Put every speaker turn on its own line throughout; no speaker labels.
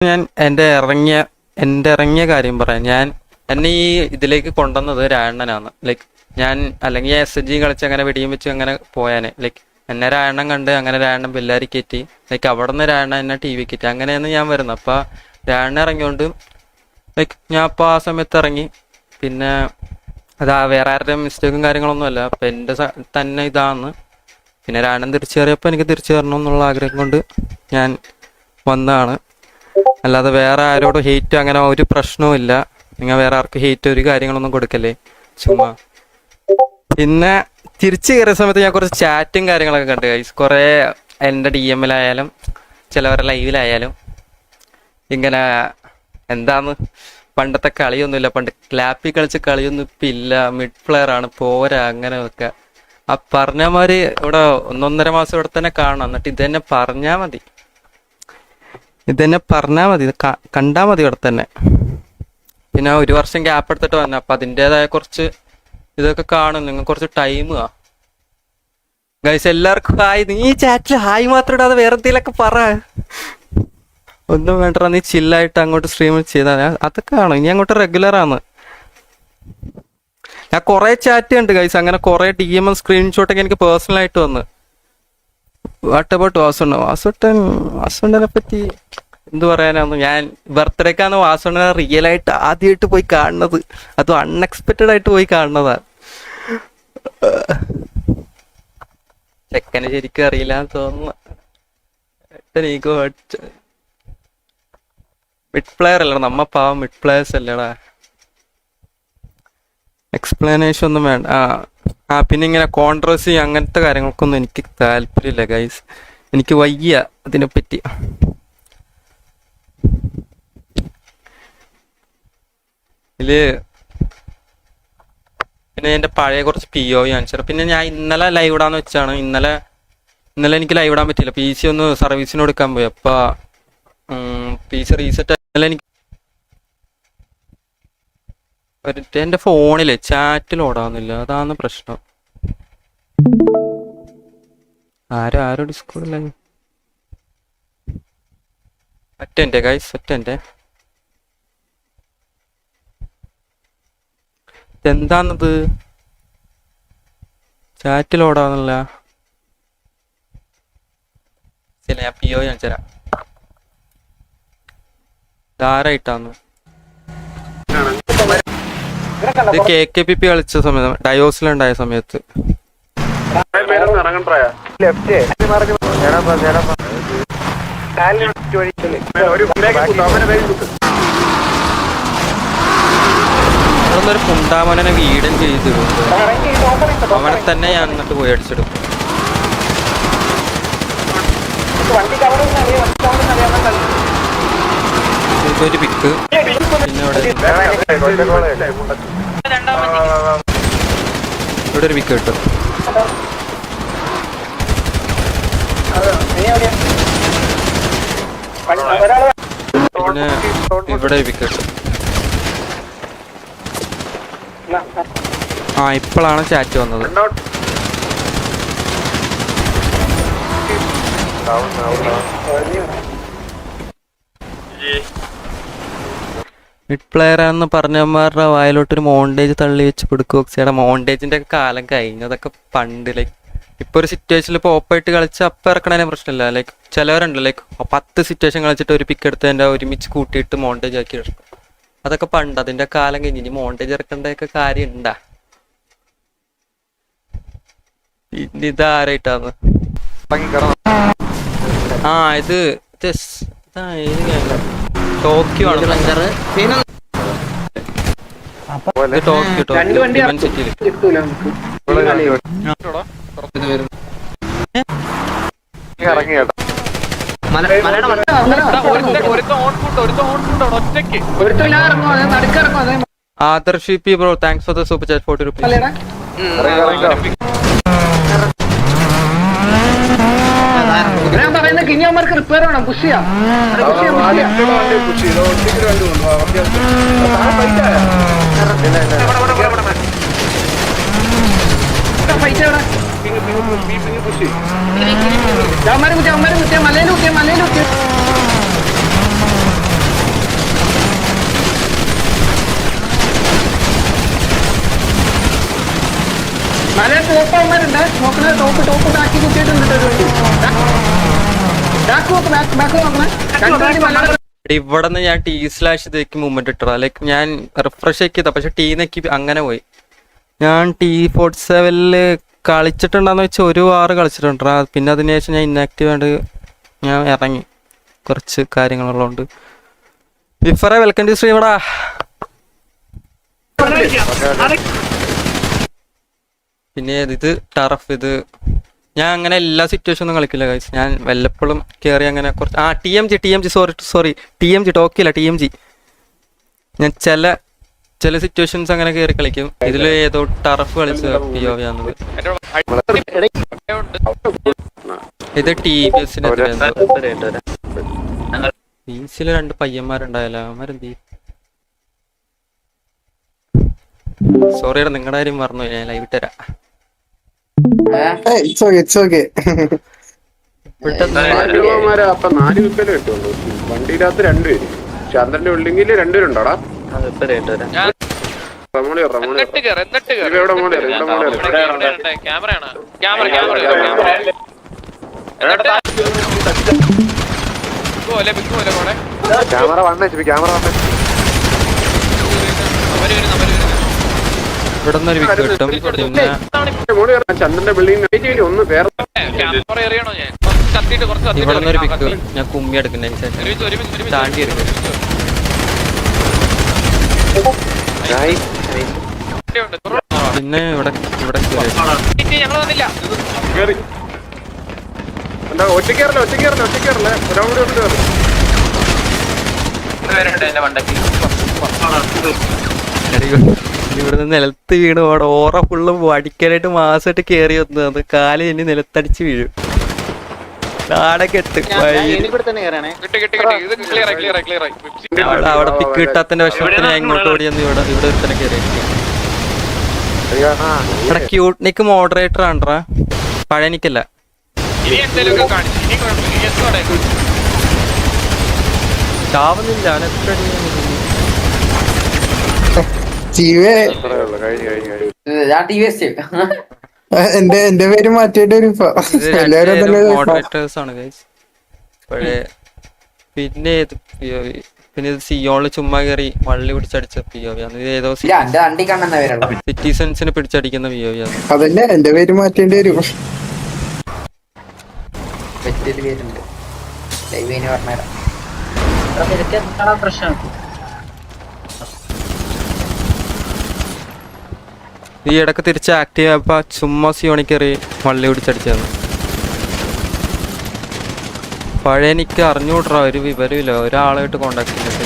ഞാൻ എൻ്റെ ഇറങ്ങിയ കാര്യം പറയാം. എന്നെ ഈ ഇതിലേക്ക് കൊണ്ടുവന്നത് രായണ്ണനാണ്. ലൈക്ക് ഞാൻ അല്ലെങ്കിൽ SG കളിച്ച് അങ്ങനെ വെടിയും വെച്ച് അങ്ങനെ പോയാനെ. ലൈക്ക് എന്നെ രായണ്ണൻ കണ്ട് അങ്ങനെ രായണ്ണൻ ബെല്ലാരി കയറ്റി. ലൈക്ക് അവിടെ നിന്ന് രായണ്ണൻ എന്നെ TV കയറ്റി. അങ്ങനെയാണ് ഞാൻ വരുന്നത്. അപ്പോൾ രായണ്ണൻ ഇറങ്ങിയോണ്ട് ലൈക്ക് ഞാൻ അപ്പോൾ ആ സമയത്ത് ഇറങ്ങി. പിന്നെ അതാ വേറെ ആരുടെയും മിസ്റ്റേക്കും കാര്യങ്ങളൊന്നുമല്ല. അപ്പം എൻ്റെ തന്നെ ഇതാന്ന്. പിന്നെ രായണ്ണൻ തിരിച്ചു കയറിയപ്പോൾ എനിക്ക് തിരിച്ചു കയറണം എന്നുള്ള ആഗ്രഹം കൊണ്ട് ഞാൻ വന്നതാണ്. അല്ലാതെ വേറെ ആരോടും ഹെയ്റ്റ് അങ്ങനെ ഒരു പ്രശ്നവും ഇല്ല. നിങ്ങൾ വേറെ ആർക്ക് ഹെയ്റ്റ് ഒരു കാര്യങ്ങളൊന്നും കൊടുക്കല്ലേ, ചുമ്മാ. പിന്നെ തിരിച്ചു കയറിയ സമയത്ത് ഞാൻ കുറച്ച് ചാറ്റും കാര്യങ്ങളൊക്കെ കണ്ടു ഗൈസ്. കുറേ എൻ്റെ DM-ലായാലും ചിലവരുടെ ലൈവിലായാലും ഇങ്ങനെ എന്താന്ന് പണ്ടത്തെ കളിയൊന്നുമില്ല, പണ്ട് ലാപ്പിൽ കളിച്ച കളിയൊന്നും ഇപ്പം ഇല്ല, മിഡ് പ്ലെയർ ആണ് പോരാ അങ്ങനെയൊക്കെ. ആ പറഞ്ഞമാര് ഇവിടെ 1.5 മാസം ഇവിടെ തന്നെ കാണാം. എന്നിട്ട് ഇതന്നെ പറഞ്ഞാൽ മതി, കണ്ടാൽ മതി ഇവിടെ തന്നെ. പിന്നെ 1 വർഷം ഗ്യാപ്പ് എടുത്തിട്ട് വന്നെ. അപ്പം അതിൻ്റെതായ കുറച്ച് ഇതൊക്കെ കാണും. നിങ്ങൾ കുറച്ച് ടൈം ഗൈസ്. എല്ലാവർക്കും ഹായ്. നീ ചാറ്റിൽ ഹായ് മാത്രം ഇടാതെ വേറെ എന്തെങ്കിലുമൊക്കെ പറ. ഒന്നും വേണ്ട, നീ ചില്ലായിട്ട് അങ്ങോട്ട് സ്ട്രീം ചെയ്താൽ അതൊക്കെ കാണും. ഇനി അങ്ങോട്ട് റെഗുലറാണ്. ഞാൻ കുറേ ചാറ്റ് ഉണ്ട് ഗൈസ്. അങ്ങനെ കുറേ DM സ്ക്രീൻഷോട്ടൊക്കെ എനിക്ക് പേഴ്സണലായിട്ട് വന്ന്. വാട്ട് അബൌട്ട് വാസുണ്ടനെ പറ്റി എന്ത് പറയാനാന്ന്. ഞാൻ ബർത്ത്ഡേക്കാണ് വാസുണ്ടനെ റിയലായിട്ട് ആദ്യമായിട്ട് പോയി കാണുന്നത്. അതും അൺഎക്സ്പെക്റ്റഡ് ആയിട്ട് പോയി കാണുന്നതാണ്. ചെക്കനെ ശരിക്കും അറിയില്ല എന്ന് തോന്നുന്നു. മിഡ് പ്ലെയർ അല്ലടാ, നമ്മ പാവം മിഡ് പ്ലെയേഴ്സ് അല്ലടാ. എക്സ്പ്ലനേഷൻ ഒന്നും വേണ്ട. പിന്നെ ഇങ്ങനെ കോൺട്രവേഴ്സി അങ്ങനത്തെ കാര്യങ്ങൾക്കൊന്നും എനിക്ക് താല്പര്യമില്ല ഗൈസ്. എനിക്ക് വയ്യ അതിനെപ്പറ്റി. ഇതില് പിന്നെ എൻ്റെ പഴയ കുറച്ച് POV കാണിച്ചു. പിന്നെ ഞാൻ ഇന്നലെ ലൈവ് ഇടാന്ന് വെച്ചാണ്. ഇന്നലെ എനിക്ക് ലൈവ് ഇടാൻ പറ്റില്ല. PC ഒന്ന് സർവീസിന് കൊടുക്കാൻ പോയി. അപ്പോൾ PC റീസെറ്റ് ആയാലും എനിക്ക് എൻ്റെ ഫോണില് ചാറ്റിൽ ഓടാവുന്നില്ല, അതാണ് പ്രശ്നം. ആരോ ഡിസ്കോഡില്ല. ഒറ്റൻ്റെ ഗൈസ്, ഒറ്റൻ്റെ. ഇതെന്താണത്? ചാറ്റിൽ ഓടാവുന്നില്ല. ശരി, ഞാൻ PO കാണിച്ചു തരാം. ധാരായിട്ടാന്ന് ഇത് KKPP കളിച്ച സമയത്ത്, ഡയോസിലുണ്ടായ സമയത്ത്. അതൊന്നൊരു പുണ്ടാമനെ വീടും ചെയ്തിരുന്നു. അവനെ തന്നെ ഞാൻ എന്നിട്ട് പോയി അടിച്ചെടുക്കും. ഇതൊരു പിക്ക്. പിന്നെ ഇവിടെ ഒരു പിക്ക് കിട്ടും. പിന്നെ ഇവിടെ ഒരു പിക്ക് കിട്ടും. ഇപ്പോഴാണ് ചാറ്റ് വന്നത്. മിഡ് പ്ലെയർ ആണെന്ന് പറഞ്ഞവന്മാരുടെ വായിലോട്ടൊരു മോണ്ടേജ് തള്ളി വെച്ച് കൊടുക്കുക. മോണ്ടേജിന്റെ ഒക്കെ കാലം കഴിഞ്ഞതൊക്കെ പണ്ട്. ലൈക്ക് ഇപ്പൊ ഒരു സിറ്റുവേഷനിൽ ഇപ്പോൾ ഓപ്പായിട്ട് കളിച്ച് അപ്പം ഇറക്കണതിന് പ്രശ്നമില്ല. ലൈക്ക് ചിലവരുണ്ട് ലൈക്ക് 10 സിറ്റുവേഷൻ കളിച്ചിട്ട് ഒരു പിക്ക് എടുത്ത് എൻ്റെ ഒരുമിച്ച് കൂട്ടിയിട്ട് മോണ്ടേജ് ആക്കി ഇറക്കും. അതൊക്കെ പണ്ട്, അതിന്റെ കാലം കഴിഞ്ഞ്. ഇനി മോണ്ടേജ് ഇറക്കേണ്ടതൊക്കെ കാര്യം ഉണ്ടാ. ഇതാരായിട്ടാന്ന് ഇത് ടോക്കിയോ ആണ്. ടോക്കിയോ സിറ്റിയിൽ Adarsh P bro, thanks for the super chat 40 rupees.
ഞാൻ പറയുന്ന കിഞ്ഞന്മാർക്ക് റിപ്പയർ വേണം. പുഷ് ചെയ്യാം. മലയിൽ കുത്തിയ മല ടോപ്പന്മാരുണ്ട് നോക്കണേ. ടോപ്പ് ബാക്കി കുത്തിയിട്ടുണ്ട്. ബാക്ക് നോക്കണേ. രണ്ടുപേരും മലയുടെ
ഇവിടെ നിന്ന് ഞാൻ T/ഇതേക്ക് മൂവ്മെന്റ് ഇട്ടതാ. ലൈക്ക് ഞാൻ റിഫ്രഷ് ആക്കിയതാ, പക്ഷെ നെക്കി അങ്ങനെ പോയി. ഞാൻ T47 കളിച്ചിട്ടുണ്ടെന്ന് വെച്ചാൽ ഒരു വാറ് കളിച്ചിട്ടുണ്ടാ. പിന്നെ അതിന് ശേഷം ഞാൻ ഇന്നാക്റ്റീവ് ആയിട്ട് ഞാൻ ഇറങ്ങി, കുറച്ച് കാര്യങ്ങളുള്ളതുകൊണ്ട്. വിഫറെ വെൽക്കം ടു സ്ട്രീമടാ. പിന്നെ ഇത് ടർഫ്. ഇത് ഞാൻ അങ്ങനെ എല്ലാ സിറ്റുവേഷനും കളിക്കില്ല ഗൈസ്. ഞാൻ വല്ലപ്പോഴും കയറി അങ്ങനെ കുറച്ച് TMG സോറി TMG ടോക്കില്ല TMG. ഞാൻ ചില സിറ്റുവേഷൻസ് അങ്ങനെ കയറി കളിക്കും. ഇതിൽ ഏതോ ടർഫ് കളിച്ച് POV ആണത്. ഇത് TBSന് ബീസില് 2 പയ്യന്മാരുണ്ടായല്ലോ. അവന്മാരെന്തി സോറിയുടെ നിങ്ങളുടെ കാര്യം പറഞ്ഞു. ഞാൻ ലൈവ് ഇട്ടരാ.
അപ്പൊ 4 വിപ്പല് കിട്ടുള്ളൂ. വണ്ടിയിനകത്ത് 2 പേര്. ചന്ദ്രന്റെ ബിൽഡിങ്ങില് 2 പേരുണ്ടോടാ? ക്യാമറ വന്നേ ക്യാമറ വന്നേ.
ഇവിടെ നിന്നൊരു വിക്ക് കിട്ടും. പിന്നെ
ചന്ദ്രന്റെ ബിൽഡിംഗ് ഒന്ന് വേറെ
ഇവിടെ നിന്നൊരു വിക്ക് ഞാൻ കുമ്മി എടുക്കുന്നതിന് ശേഷം താണ്ടി എടുക്കും. പിന്നെ ഇവിടെ
എന്താ ഒറ്റക്കേറല്ലേ ഒരാളൂടെ ഉണ്ട്.
ഇവിടെ നിന്ന് നിലത്ത് വീണ് ഓറ ഫുള്ളും അടിക്കാനായിട്ട് മാസമായിട്ട് കയറി വന്നത്. കാല് ഇനി നിലത്തടിച്ച് വീഴും. നാടൊക്കെട്ട് അവിടെ പിക്ക് കിട്ടാത്തന്റെ വിഷമത്തിന് ഞാൻ ഇങ്ങോട്ട് ഓടിയെന്ന് ഇവിടെ തന്നെ കയറി. ഇവിടെ ക്യൂട്ട്നിക്ക് മോഡറേറ്റർ ആണ്ട്രാ, പഴയനിക്കല്ല. ചാവുന്നില്ല അവൻ. എത്ര
എന്റെ പേര് മാറ്റിയിട്ട്
മോഡറേറ്റേഴ്സ് ആണ് ഗൈസ്. പഴയ പിന്നെ ഇത് സിയോണില് ചുമ്മാ കയറി വള്ളി പിടിച്ചടിച്ച POV ആണ്. ഇത് ഏതോ സിറ്റിസൺസിനെ പിടിച്ചടിക്കുന്ന POV ആണ്.
അതന്നെ എന്റെ പേര് മാറ്റേണ്ടി വരും.
ഈ ഇടക്ക് തിരിച്ച് ആക്റ്റീവ് ആയപ്പോ ചുമ്മാ സിയോണി കയറി വള്ളി പിടിച്ചടിച്ചതാണ്. പഴയ എനിക്ക് അറിഞ്ഞുകൂട്ടാ, ഒരു വിവരമില്ല, ഒരാളായിട്ട് കോണ്ടാക്ട് ചെയ്തിട്ട്.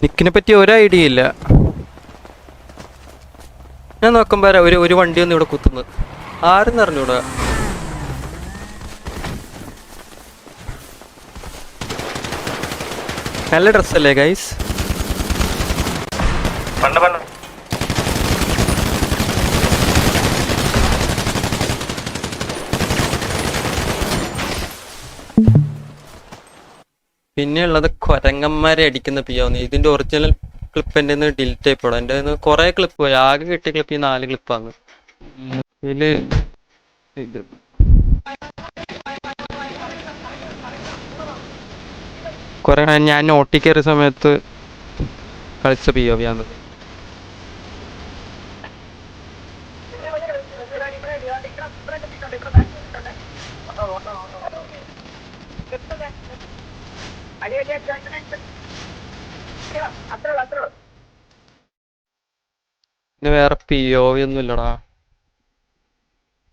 നിക്കിനെ പറ്റി ഒരു ഐഡിയ ഇല്ല. ഞാൻ നോക്കുമ്പോ ഒരു വണ്ടി ഒന്നും ഇവിടെ കുത്തുന്നത് ആരെന്ന് അറിഞ്ഞൂടാ. നല്ല ഡ്രസ്സല്ലേ ഗൈസ്? പിന്നെ ഉള്ളത് കൊരങ്ങന്മാരെ അടിക്കുന്ന POV. ഇതിന്റെ ഒറിജിനൽ ക്ലിപ്പ് എൻ്റെ ഡിലീറ്റ് ആയിപ്പോടാ. എൻ്റെ കുറെ ക്ലിപ്പ് പോയി. ആകെ കിട്ടിയ ക്ലിപ്പ് ഈ 4 ക്ലിപ്പാണ്. ഇതില് ഇത് കുറെ ഞാൻ നോട്ടി കയറിയ സമയത്ത് കളിച്ച POV ആണ്. പിന്നെ വേറെ POV ഒന്നും ഇല്ലടാ.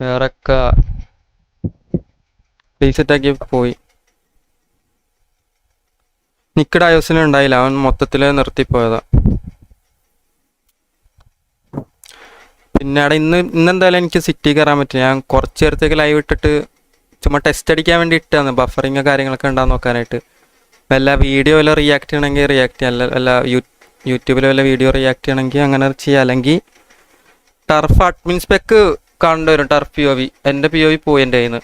വേറൊക്കെ റീസെറ്റ് ആക്കി പോയി. നിക്കഡ് iOS ഉണ്ടായില്ല, അവൻ മൊത്തത്തില് നിർത്തിപ്പോയതാ. പിന്നെ അവിടെ ഇന്നെന്തായാലും എനിക്ക് സിറ്റി കയറാൻ പറ്റും. ഞാൻ കുറച്ച് നേരത്തേക്ക് ലൈവ് ഇട്ടിട്ട് ചുമ്മാ ടെസ്റ്റ് അടിക്കാൻ വേണ്ടി ഇട്ടാന്ന്, ബഫറിങ് കാര്യങ്ങളൊക്കെ ഉണ്ടാകുന്ന നോക്കാനായിട്ട്. വല്ല വീഡിയോ വല്ല റിയാക്ട് ചെയ്യണമെങ്കിൽ റിയാക്ട് ചെയ്യാം, വല്ല യൂട്യൂബിൽ വല്ല വീഡിയോ റിയാക്ട് ചെയ്യണമെങ്കിൽ അങ്ങനെ ചെയ്യാം. അല്ലെങ്കിൽ ടർഫ് അഡ്മിൻ സ്പെക്ക് കണ്ടുവരും. ടർഫ് POV എൻ്റെ POV പോയി എൻ്റെ കയ്യിൽ നിന്ന്.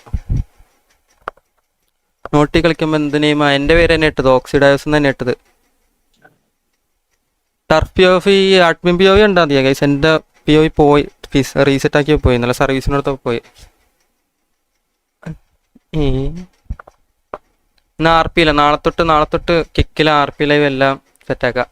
നോട്ടി കളിക്കുമ്പോൾ എന്ത് നെയ്മാ എൻ്റെ പേര് തന്നെ ഇട്ടത്, ഓക്സിഡൈസ് തന്നെ ഇട്ടത്. ടർഫ് പി ഓഫ് ഈ അഡ്മിൻ പി ഒ ഉണ്ടാ മതിയാ ഗൈസ്. എൻ്റെ പി ഒ പോയി റീസെറ്റ് ആക്കി പോയി. നല്ല സർവീസിനടുത്ത് പോയി. ഇന്ന് ആർ പി ഇല്ല. നാളെ തൊട്ട് കിക്കിലെ ആർ പി ലൈവ് എല്ലാം സെറ്റാക്കാം.